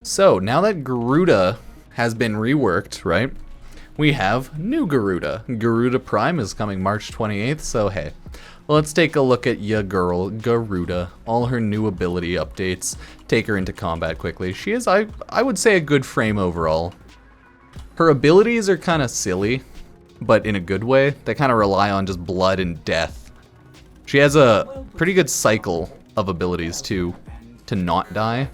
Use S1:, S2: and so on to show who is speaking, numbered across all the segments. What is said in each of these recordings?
S1: So now that Garuda has been reworked, right? We have new Garuda. Garuda Prime is coming March 28th, so hey. Let's take a look at ya girl, Garuda. All her new ability updates. Take her into combat quickly. She is, I would say, a good frame overall. Her abilities are kind of silly, but in a good way. They kind of rely on just blood and death. She has a pretty good cycle of abilities too, to not die.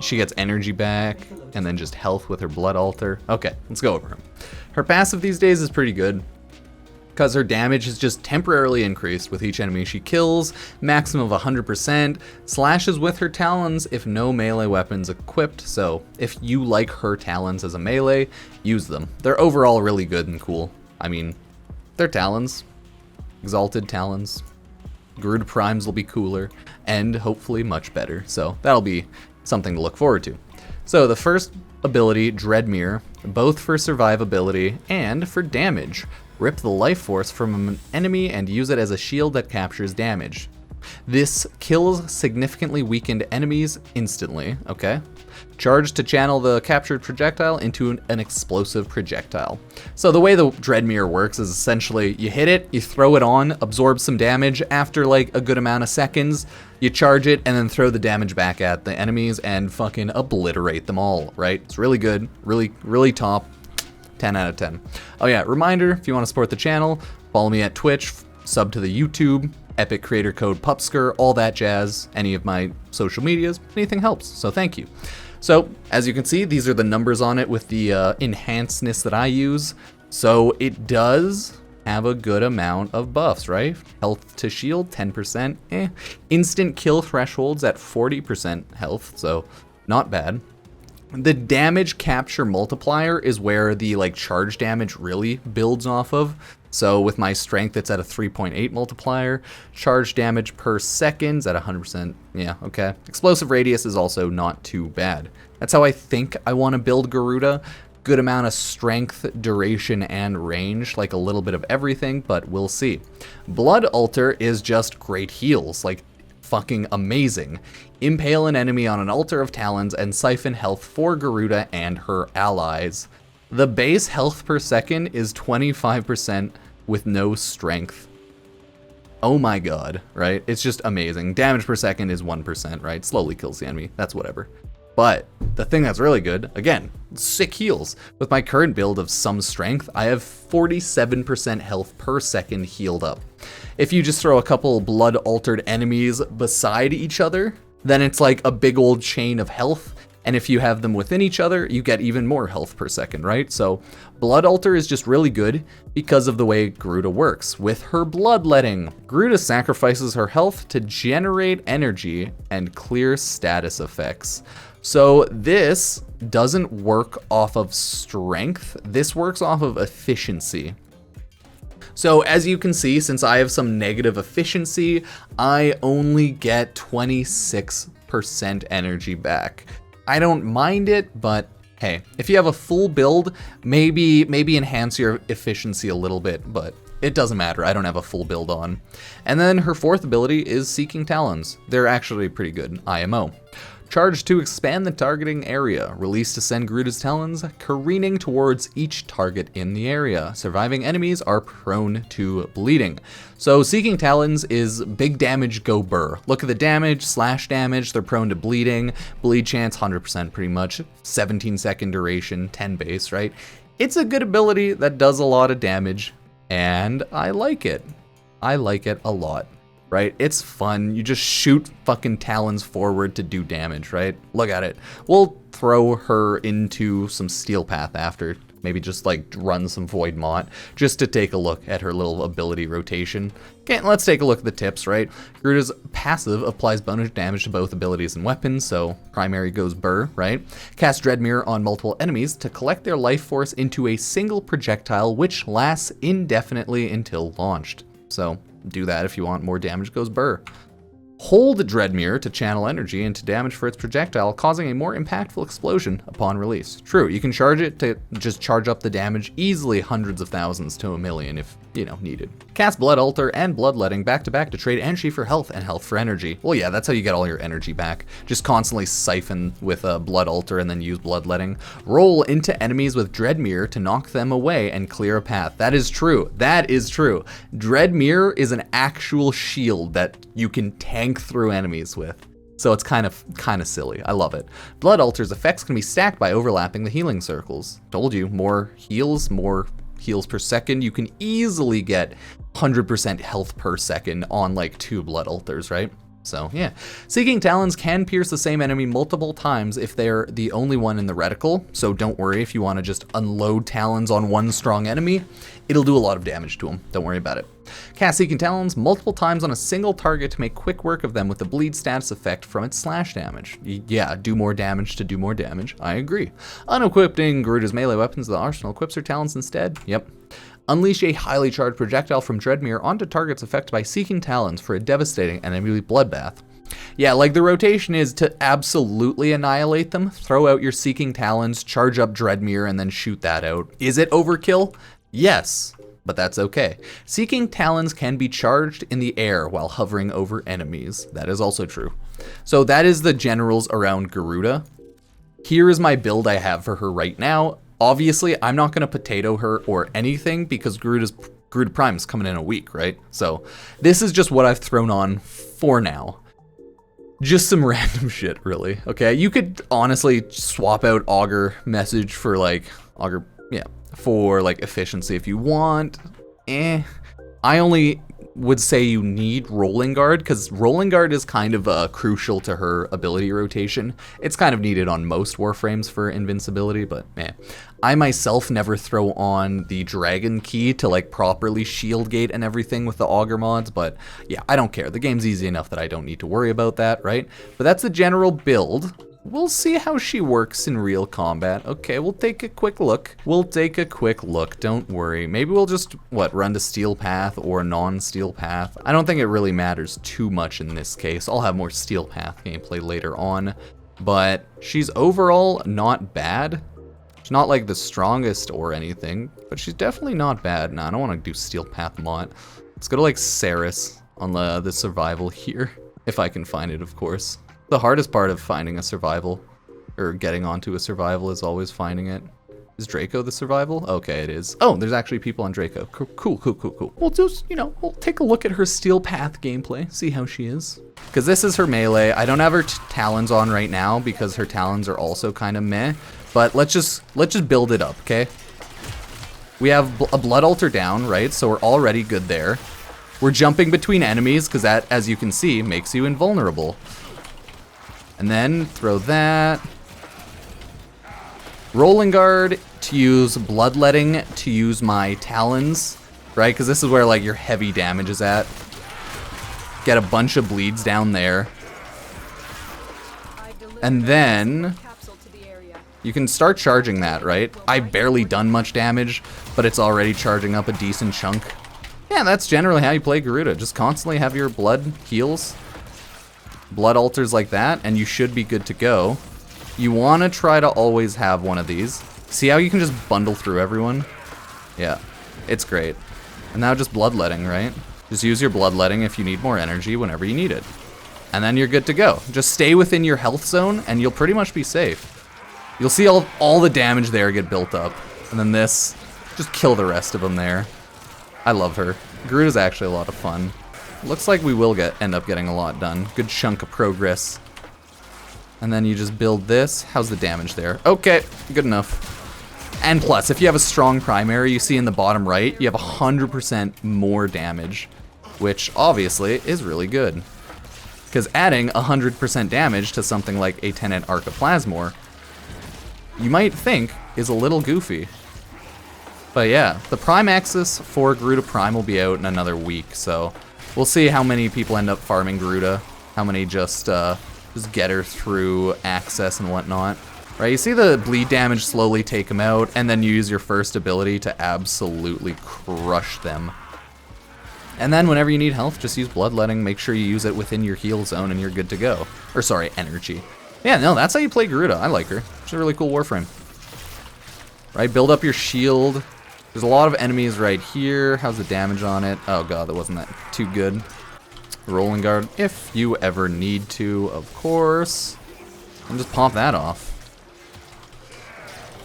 S1: She gets energy back, and then just health with her blood altar. Okay, let's go over her. Her passive these days is pretty good, because her damage is just temporarily increased with each enemy she kills, maximum of 100%, slashes with her Talons if no melee weapons equipped, so if you like her Talons as a melee, use them. They're overall really good and cool. I mean, they're Talons. Exalted Talons. Garuda Primes will be cooler, and hopefully much better, so that'll be something to look forward to. So the first ability, Dreadmere, both for survivability and for damage. Rip the life force from an enemy and use it as a shield that captures damage. This kills significantly weakened enemies instantly, okay? Charge to channel the captured projectile into an explosive projectile. So the way the Dreadmere works is essentially you hit it, you throw it on, absorb some damage. After like a good amount of seconds, you charge it and then throw the damage back at the enemies and fucking obliterate them all, right? It's really good, really top. 10 out of 10. Oh yeah, reminder, if you want to support the channel, follow me at Twitch, sub to the YouTube, Epic creator code Pupsker, all that jazz, any of my social medias, anything helps, so thank you. So, as you can see, these are the numbers on it with the enhancedness that I use. So it does have a good amount of buffs, right? Health to shield, 10%, Instant kill thresholds at 40% health, so not bad. The damage capture multiplier is where the like charge damage really builds off of. So with my strength, it's at a 3.8 multiplier. Charge damage per second's at 100%. Yeah, okay. Explosive radius is also not too bad. That's how I think I want to build Garuda. Good amount of strength, duration, and range, like a little bit of everything, but we'll see. Blood altar is just great heals, like fucking amazing. Impale an enemy on an altar of Talons and siphon health for Garuda and her allies. The base health per second is 25% with no strength. Oh my god, right? It's just amazing. Damage per second is 1%, right? Slowly kills the enemy. That's whatever. But the thing that's really good, again, sick heals. With my current build of some strength, I have 47% health per second healed up. If you just throw a couple blood altered enemies beside each other, then it's like a big old chain of health. And if you have them within each other, you get even more health per second, right? So Blood Altar is just really good because of the way Garuda works. With her Bloodletting, Garuda sacrifices her health to generate energy and clear status effects. So this doesn't work off of strength. This works off of efficiency. So as you can see, since I have some negative efficiency, I only get 26% energy back. I don't mind it, but hey, if you have a full build, maybe enhance your efficiency a little bit, but it doesn't matter. I don't have a full build on. And then her fourth ability is Seeking Talons. They're actually pretty good, IMO. Charge to expand the targeting area. Release to send Garuda's Talons careening towards each target in the area. Surviving enemies are prone to bleeding. So Seeking Talons is big damage, go burr. Look at the damage, slash damage, they're prone to bleeding. Bleed chance, 100% pretty much. 17-second duration, 10 base, right? It's a good ability that does a lot of damage, and I like it. I like it a lot. Right? It's fun. You just shoot fucking Talons forward to do damage, right? Look at it. We'll throw her into some Steel Path after. Maybe just like run some Void Mont just to take a look at her little ability rotation. Okay, let's take a look at the tips, right? Garuda's passive applies bonus damage to both abilities and weapons, so primary goes burr, right? Cast Dreadmere on multiple enemies to collect their life force into a single projectile, which lasts indefinitely until launched. So do that if you want. More damage goes burr. Hold Dreadmere to channel energy into damage for its projectile, causing a more impactful explosion upon release. True, you can charge it to just charge up the damage easily hundreds of thousands to a million if, needed. Cast Blood Altar and Bloodletting back-to-back to trade energy for health and health for energy. Well, yeah, that's how you get all your energy back. Just constantly siphon with a Blood Altar and then use Bloodletting. Roll into enemies with Dreadmere to knock them away and clear a path. That is true. That is true. Dreadmere is an actual shield that you can tank through enemies with. So it's kind of silly. I love it. Blood Altar's effects can be stacked by overlapping the healing circles. Told you, more heals per second. You can easily get 100% health per second on like 2 Blood Altars, right? So yeah. Seeking Talons can pierce the same enemy multiple times if they're the only one in the reticle, so don't worry if you want to just unload Talons on one strong enemy. It'll do a lot of damage to them, don't worry about it. Cast Seeking Talons multiple times on a single target to make quick work of them with the bleed status effect from its slash damage. Yeah, do more damage to do more damage, I agree. Unequipping Garuda's melee weapons to the arsenal, equips her Talons instead, yep. Unleash a highly charged projectile from Dreadmere onto targets affected by Seeking Talons for a devastating enemy bloodbath. Yeah, like the rotation is to absolutely annihilate them, throw out your Seeking Talons, charge up Dreadmere, and then shoot that out. Is it overkill? Yes, but that's okay. Seeking Talons can be charged in the air while hovering over enemies. That is also true. So that is the generals around Garuda. Here is my build I have for her right now. Obviously, I'm not going to potato her or anything because Garuda Prime is coming in a week, right? So this is just what I've thrown on for now. Just some random shit, really. Okay, you could honestly swap out Augur Message for like for like efficiency if you want. I only would say you need Rolling Guard because Rolling Guard is kind of crucial to her ability rotation. It's kind of needed on most Warframes for invincibility, but I myself never throw on the Dragon Key to like properly shield gate and everything with the Augur mods, but yeah, I don't care. The game's easy enough that I don't need to worry about that, right? But that's the general build. We'll see how she works in real combat. Okay, we'll take a quick look. Don't worry. Maybe we'll just, run to Steel Path or non-Steel Path. I don't think it really matters too much in this case. I'll have more Steel Path gameplay later on. But she's overall not bad. She's not like the strongest or anything, but she's definitely not bad. Nah, I don't want to do Steel Path mod. Let's go to like Saris on the survival here. If I can find it, of course. The hardest part of finding a survival, or getting onto a survival, is always finding it. Is Draco the survival? Okay, it is. Oh, there's actually people on Draco. Cool. We'll just, we'll take a look at her Steel Path gameplay, see how she is. Because this is her melee. I don't have her Talons on right now because her Talons are also kind of meh. But let's just build it up, okay? We have a Blood Altar down, right? So we're already good there. We're jumping between enemies because that, as you can see, makes you invulnerable. And then throw that. Rolling Guard to use Bloodletting to use my Talons, right? Because this is where like your heavy damage is at. Get a bunch of bleeds down there. And then you can start charging that, right? I've barely done much damage, but it's already charging up a decent chunk. Yeah, that's generally how you play Garuda. Just constantly have your blood heals. Blood altars like that, and you should be good to go. You want to try to always have one of these. See how you can just bundle through everyone? Yeah, it's great. And now just Bloodletting, right? Just use your Bloodletting if you need more energy whenever you need it. And then you're good to go. Just stay within your health zone, and you'll pretty much be safe. You'll see all the damage there get built up. And then this, just kill the rest of them there. I love her. Garuda's actually a lot of fun. Looks like we will end up getting a lot done. Good chunk of progress. And then you just build this. How's the damage there? Okay, good enough. And plus, if you have a strong primary, you see in the bottom right, you have 100% more damage, which obviously is really good. Because adding 100% damage to something like a Tenant Archiplasmor, you might think is a little goofy. But yeah, the Prime Axis for Garuda Prime will be out in another week, so we'll see how many people end up farming Garuda, how many just get her through access and whatnot. Right, you see the bleed damage slowly take them out, and then you use your first ability to absolutely crush them. And then whenever you need health, just use Bloodletting. Make sure you use it within your heal zone and you're good to go. Or sorry, energy. Yeah, no, that's how you play Garuda. I like her. She's a really cool Warframe. Right, build up your shield. There's a lot of enemies right here. How's the damage on it? Oh god, that wasn't that too good. Rolling guard, if you ever need to, of course. And just pop that off.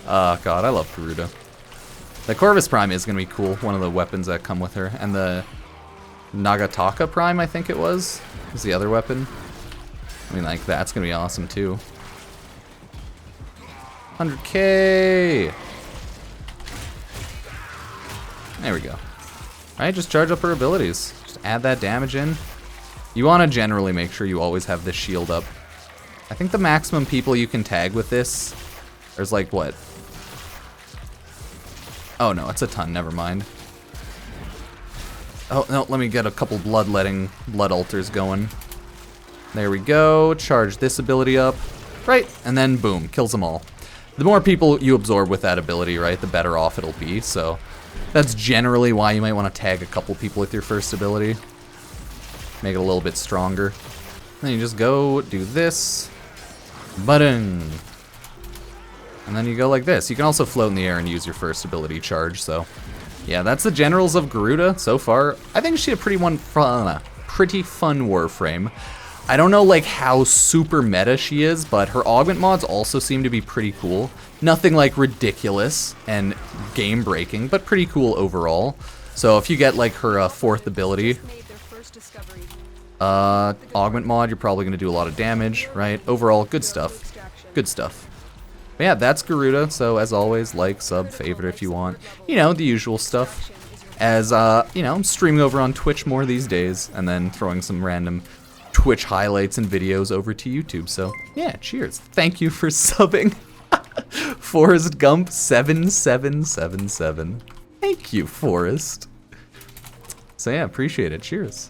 S1: God, I love Garuda. The Corvus Prime is going to be cool. One of the weapons that come with her. And the Nagataka Prime, I think it was the other weapon. I mean, like, that's going to be awesome, too. 100k! There we go. Alright, just charge up her abilities. Just add that damage in. You want to generally make sure you always have this shield up. I think the maximum people you can tag with this, there's like, what? Oh no, it's a ton, never mind. Oh no, let me get a couple bloodletting blood altars going. There we go, charge this ability up. Right, and then boom, kills them all. The more people you absorb with that ability, right, the better off it'll be, so that's generally why you might want to tag a couple people with your first ability. Make it a little bit stronger. Then you just go do this. Button. And then you go like this. You can also float in the air and use your first ability charge, so yeah, that's the generals of Garuda so far. I think she's a pretty fun Warframe. I don't know like how super meta she is, but her augment mods also seem to be pretty cool. Nothing like ridiculous and game breaking, but pretty cool overall. So if you get like her fourth ability, augment mod, you're probably going to do a lot of damage, right? Overall, good stuff. Good stuff. But yeah, that's Garuda, so as always, like, sub, favorite if you want. You know, the usual stuff. As, you know, I'm streaming over on Twitch more these days, and then throwing some random Twitch highlights and videos over to YouTube, so yeah, cheers. Thank you for subbing. Forrest Gump 7777. Thank you, Forrest. So yeah, appreciate it. Cheers.